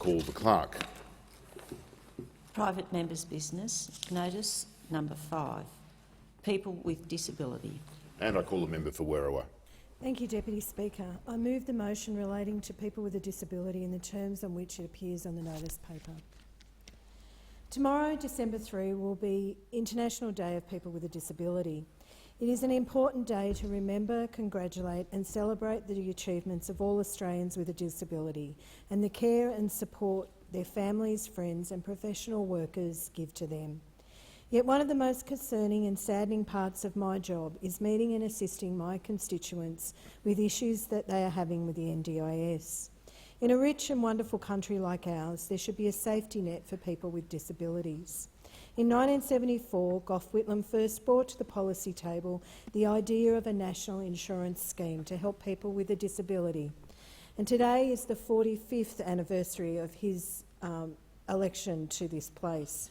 Call the clerk. Private members' business. Notice number 5. People with disability. And I call the member for Werriwa. Thank you, Deputy Speaker. I move the motion relating to people with a disability in the terms on which it appears on the notice paper. Tomorrow, December 3, will be International Day of People with a Disability. It is an important day to remember, congratulate and celebrate the achievements of all Australians with a disability and the care and support their families, friends and professional workers give to them. Yet one of the most concerning and saddening parts of my job is meeting and assisting my constituents with issues that they are having with the NDIS. In a rich and wonderful country like ours, there should be a safety net for people with disabilities. In 1974, Gough Whitlam first brought to the policy table the idea of a national insurance scheme to help people with a disability. And today is the 45th anniversary of his election to this place.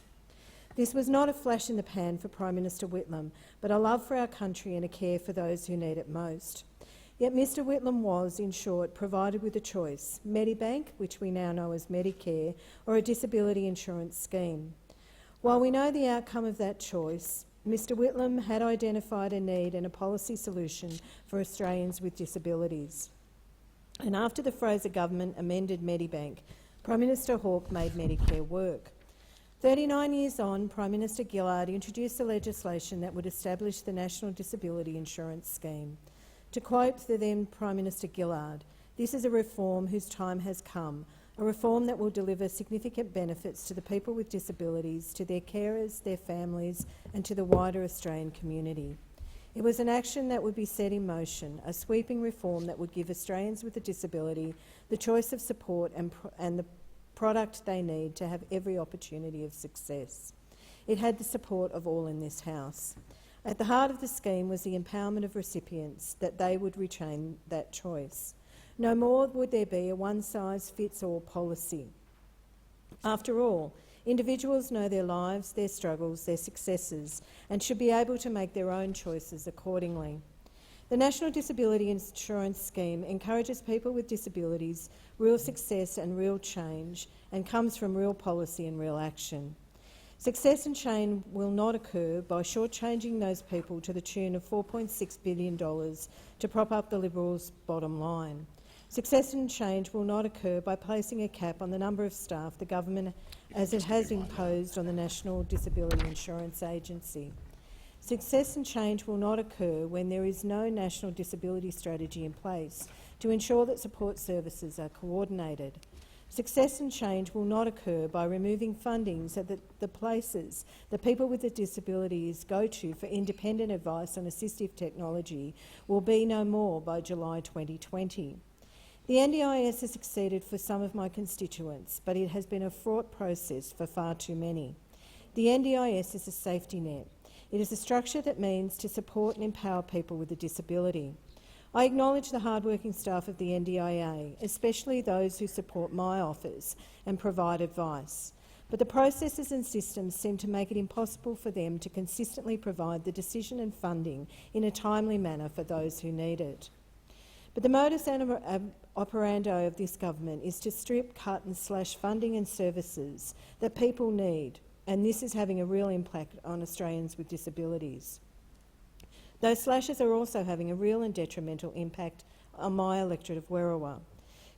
This was not a flash in the pan for Prime Minister Whitlam, but a love for our country and a care for those who need it most. Yet Mr Whitlam was, in short, provided with a choice: Medibank, which we now know as Medicare, or a disability insurance scheme. While we know the outcome of that choice, Mr Whitlam had identified a need and a policy solution for Australians with disabilities. And after the Fraser government amended Medibank, Prime Minister Hawke made Medicare work. 39 years on, Prime Minister Gillard introduced the legislation that would establish the National Disability Insurance Scheme. To quote the then Prime Minister Gillard, "This is a reform whose time has come, a reform that will deliver significant benefits to the people with disabilities, to their carers, their families and to the wider Australian community." It was an action that would be set in motion, a sweeping reform that would give Australians with a disability the choice of support and the product they need to have every opportunity of success. It had the support of all in this House. At the heart of the scheme was the empowerment of recipients, that they would retain that choice. No more would there be a one-size-fits-all policy. After all, individuals know their lives, their struggles, their successes, and should be able to make their own choices accordingly. The National Disability Insurance Scheme encourages people with disabilities real success and real change, and comes from real policy and real action. Success and change will not occur by shortchanging those people to the tune of $4.6 billion to prop up the Liberals' bottom line. Success and change will not occur by placing a cap on the number of staff the government as it has imposed on the National Disability Insurance Agency. Success and change will not occur when there is no national disability strategy in place to ensure that support services are coordinated. Success and change will not occur by removing funding so that the places that people with disabilities go to for independent advice on assistive technology will be no more by July 2020. The NDIS has succeeded for some of my constituents, but it has been a fraught process for far too many. The NDIS is a safety net. It is a structure that means to support and empower people with a disability. I acknowledge the hard-working staff of the NDIA, especially those who support my office and provide advice. But the processes and systems seem to make it impossible for them to consistently provide the decision and funding in a timely manner for those who need it. But the modus operandi of this government is to strip, cut and slash funding and services that people need, and this is having a real impact on Australians with disabilities. Those slashes are also having a real and detrimental impact on my electorate of Werriwa.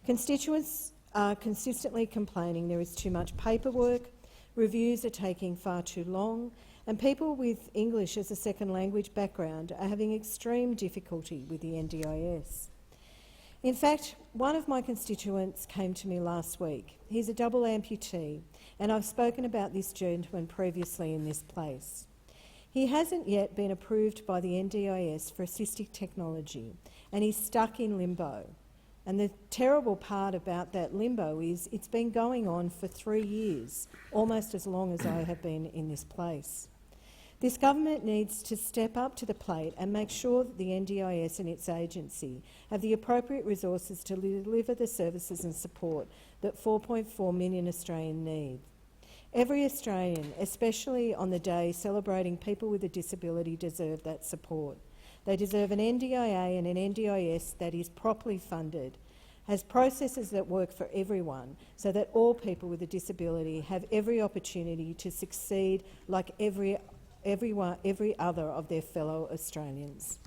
Constituents are consistently complaining there is too much paperwork, reviews are taking far too long, and people with English as a second language background are having extreme difficulty with the NDIS. In fact, one of my constituents came to me last week. He's a double amputee, and I've spoken about this gentleman previously in this place. He hasn't yet been approved by the NDIS for assistive technology, and he's stuck in limbo. And the terrible part about that limbo is it's been going on for 3 years, almost as long as I have been in this place. This government needs to step up to the plate and make sure that the NDIS and its agency have the appropriate resources to deliver the services and support that 4.4 million Australians need. Every Australian, especially on the day celebrating people with a disability, deserve that support. They deserve an NDIA and an NDIS that is properly funded, has processes that work for everyone so that all people with a disability have every opportunity to succeed like every other of their fellow Australians.